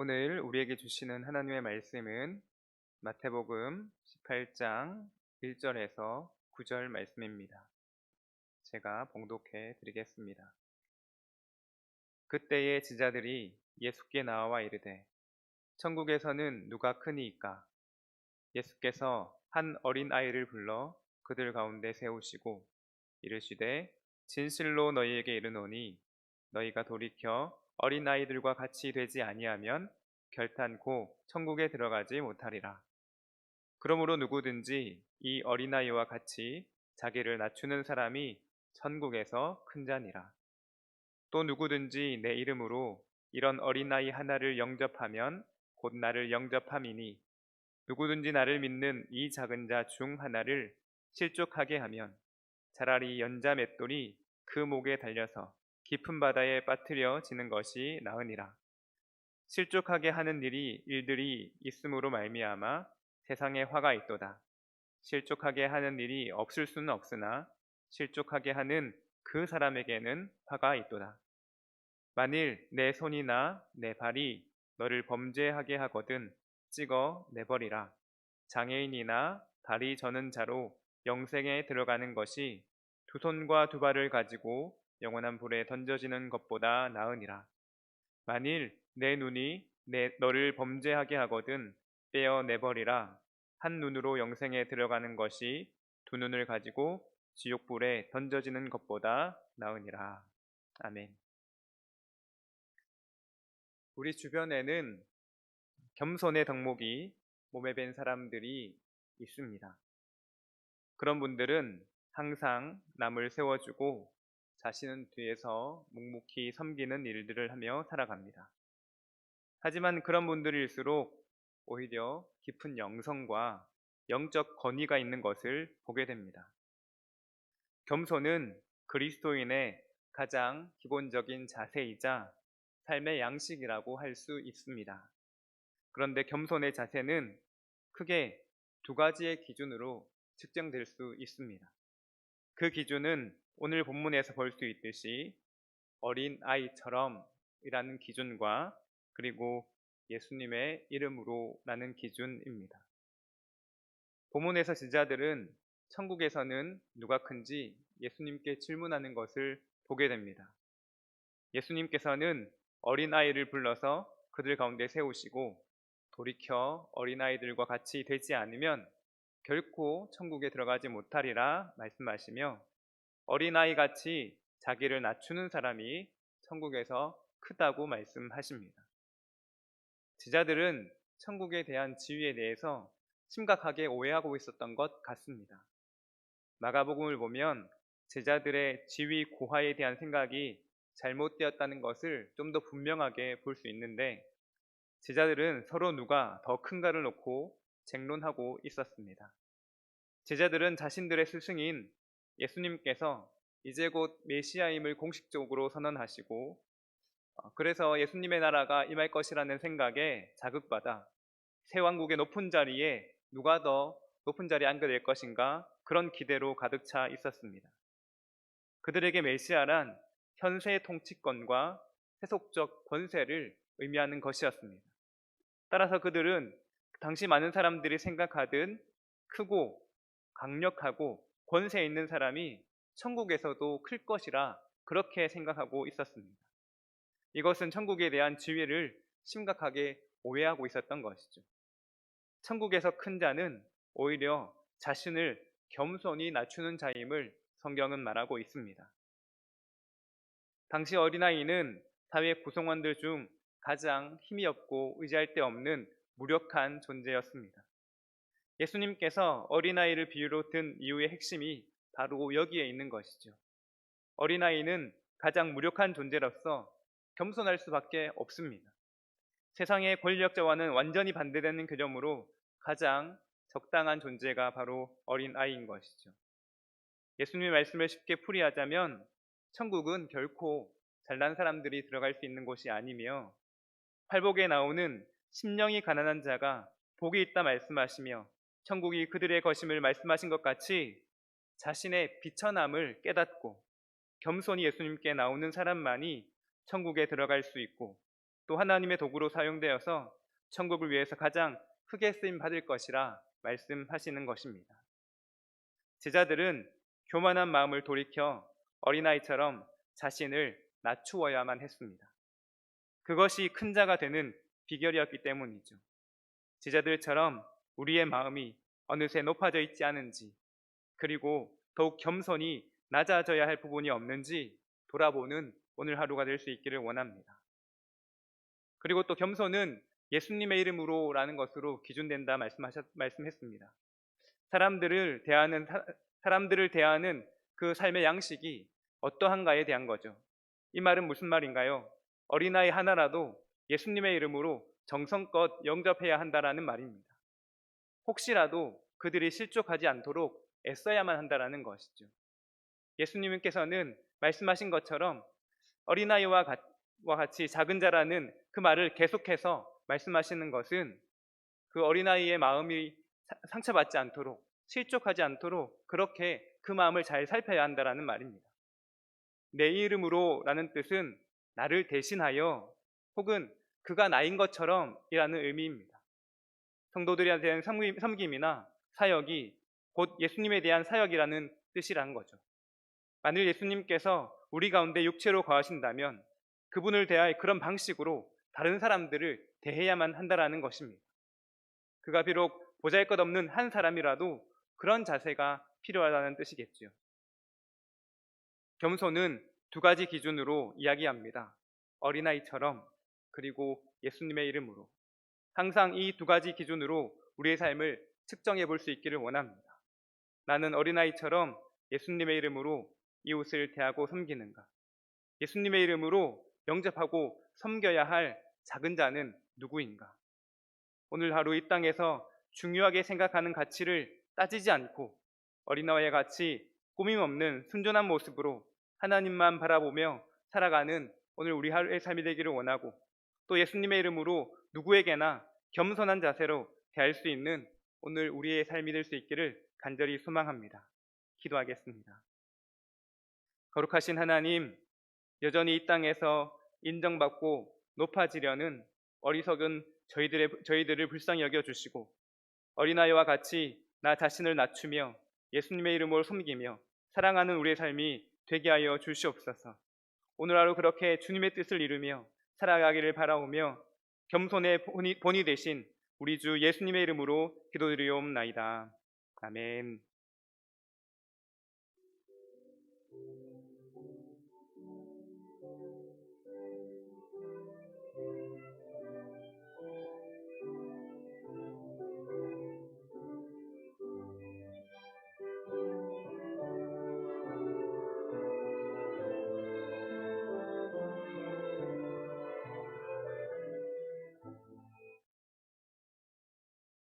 오늘 우리에게 주시는 하나님의 말씀은 마태복음 18장 1절에서 9절 말씀입니다. 제가 봉독해 드리겠습니다. 그때의 제자들이 예수께 나와 이르되 천국에서는 누가 크니이까? 예수께서 한 어린 아이를 불러 그들 가운데 세우시고 이르시되 진실로 너희에게 이르노니 너희가 돌이켜 어린 아이들과 같이 되지 아니하면 결탄코 천국에 들어가지 못하리라. 그러므로 누구든지 이 어린아이와 같이 자기를 낮추는 사람이 천국에서 큰 자니라. 또 누구든지 내 이름으로 이런 어린아이 하나를 영접하면 곧 나를 영접함이니 누구든지 나를 믿는 이 작은 자 중 하나를 실족하게 하면 차라리 연자 맷돌이 그 목에 달려서 깊은 바다에 빠뜨려지는 것이 나으니라. 실족하게 하는 일들이 있음으로 말미암아 세상에 화가 있도다. 실족하게 하는 일이 없을 수는 없으나 실족하게 하는 그 사람에게는 화가 있도다. 만일 내 손이나 내 발이 너를 범죄하게 하거든 찍어 내버리라. 장애인이나 다리 저는 자로 영생에 들어가는 것이 두 손과 두 발을 가지고 영원한 불에 던져지는 것보다 나으니라. 만일 내 눈이 너를 범죄하게 하거든 떼어 내버리라. 한 눈으로 영생에 들어가는 것이 두 눈을 가지고 지옥불에 던져지는 것보다 나으니라. 아멘. 우리 주변에는 겸손의 덕목이 몸에 밴 사람들이 있습니다. 그런 분들은 항상 남을 세워주고 자신은 뒤에서 묵묵히 섬기는 일들을 하며 살아갑니다. 하지만 그런 분들일수록 오히려 깊은 영성과 영적 권위가 있는 것을 보게 됩니다. 겸손은 그리스도인의 가장 기본적인 자세이자 삶의 양식이라고 할 수 있습니다. 그런데 겸손의 자세는 크게 두 가지의 기준으로 측정될 수 있습니다. 그 기준은 오늘 본문에서 볼 수 있듯이 어린 아이처럼 이라는 기준과 그리고 예수님의 이름으로 라는 기준입니다. 본문에서 제자들은 천국에서는 누가 큰지 예수님께 질문하는 것을 보게 됩니다. 예수님께서는 어린아이를 불러서 그들 가운데 세우시고 돌이켜 어린아이들과 같이 되지 않으면 결코 천국에 들어가지 못하리라 말씀하시며 어린아이같이 자기를 낮추는 사람이 천국에서 크다고 말씀하십니다. 제자들은 천국에 대한 지위에 대해서 심각하게 오해하고 있었던 것 같습니다. 마가복음을 보면 제자들의 지위 고하에 대한 생각이 잘못되었다는 것을 좀 더 분명하게 볼 수 있는데 제자들은 서로 누가 더 큰가를 놓고 쟁론하고 있었습니다. 제자들은 자신들의 스승인 예수님께서 이제 곧 메시아임을 공식적으로 선언하시고 그래서 예수님의 나라가 임할 것이라는 생각에 자극받아 새 왕국의 높은 자리에 누가 더 높은 자리에 앉게 될 것인가 그런 기대로 가득 차 있었습니다. 그들에게 메시아란 현세 통치권과 세속적 권세를 의미하는 것이었습니다. 따라서 그들은 당시 많은 사람들이 생각하던 크고 강력하고 권세 있는 사람이 천국에서도 클 것이라 그렇게 생각하고 있었습니다. 이것은 천국에 대한 지위를 심각하게 오해하고 있었던 것이죠. 천국에서 큰 자는 오히려 자신을 겸손히 낮추는 자임을 성경은 말하고 있습니다. 당시 어린아이는 사회 구성원들 중 가장 힘이 없고 의지할 데 없는 무력한 존재였습니다. 예수님께서 어린아이를 비유로 든 이유의 핵심이 바로 여기에 있는 것이죠. 어린아이는 가장 무력한 존재로서 겸손할 수밖에 없습니다. 세상의 권력자와는 완전히 반대되는 개념으로 가장 적당한 존재가 바로 어린아이인 것이죠. 예수님의 말씀을 쉽게 풀이하자면 천국은 결코 잘난 사람들이 들어갈 수 있는 곳이 아니며 팔복에 나오는 심령이 가난한 자가 복이 있다 말씀하시며 천국이 그들의 것임을 말씀하신 것 같이 자신의 비천함을 깨닫고 겸손히 예수님께 나오는 사람만이 천국에 들어갈 수 있고 또 하나님의 도구로 사용되어서 천국을 위해서 가장 크게 쓰임 받을 것이라 말씀하시는 것입니다. 제자들은 교만한 마음을 돌이켜 어린아이처럼 자신을 낮추어야만 했습니다. 그것이 큰 자가 되는 비결이었기 때문이죠. 제자들처럼 우리의 마음이 어느새 높아져 있지 않은지, 그리고 더욱 겸손히 낮아져야 할 부분이 없는지 돌아보는 오늘 하루가 될 수 있기를 원합니다. 그리고 또 겸손은 예수님의 이름으로라는 것으로 기준된다 말씀했습니다. 사람들을 대하는 그 삶의 양식이 어떠한가에 대한 거죠. 이 말은 무슨 말인가요? 어린아이 하나라도 예수님의 이름으로 정성껏 영접해야 한다라는 말입니다. 혹시라도 그들이 실족하지 않도록 애써야만 한다라는 것이죠. 예수님께서는 말씀하신 것처럼 어린아이와 같이 작은 자라는 그 말을 계속해서 말씀하시는 것은 그 어린아이의 마음이 상처받지 않도록, 실족하지 않도록 그렇게 그 마음을 잘 살펴야 한다라는 말입니다. 내 이름으로 라는 뜻은 나를 대신하여, 혹은 그가 나인 것처럼 이라는 의미입니다. 성도들에 대한 섬김이나 사역이 곧 예수님에 대한 사역이라는 뜻이라는 거죠. 만일 예수님께서 우리 가운데 육체로 거하신다면 그분을 대하여 그런 방식으로 다른 사람들을 대해야만 한다라는 것입니다. 그가 비록 보잘것없는 한 사람이라도 그런 자세가 필요하다는 뜻이겠지요. 겸손은 두 가지 기준으로 이야기합니다. 어린아이처럼, 그리고 예수님의 이름으로. 항상 이 두 가지 기준으로 우리의 삶을 측정해 볼 수 있기를 원합니다. 나는 어린아이처럼 예수님의 이름으로 이웃을 대하고 섬기는가? 예수님의 이름으로 영접하고 섬겨야 할 작은 자는 누구인가? 오늘 하루 이 땅에서 중요하게 생각하는 가치를 따지지 않고 어린아이와 같이 꾸밈없는 순전한 모습으로 하나님만 바라보며 살아가는 오늘 우리 하루의 삶이 되기를 원하고, 또 예수님의 이름으로 누구에게나 겸손한 자세로 대할 수 있는 오늘 우리의 삶이 될 수 있기를 간절히 소망합니다. 기도하겠습니다. 거룩하신 하나님, 여전히 이 땅에서 인정받고 높아지려는 어리석은 저희들을 불쌍히 여겨주시고, 어린아이와 같이 나 자신을 낮추며 예수님의 이름으로 섬기며 사랑하는 우리의 삶이 되게 하여 주시옵소서. 오늘 하루 그렇게 주님의 뜻을 이루며 살아가기를 바라오며 겸손의 본이 되신 우리 주 예수님의 이름으로 기도드리옵나이다. 아멘.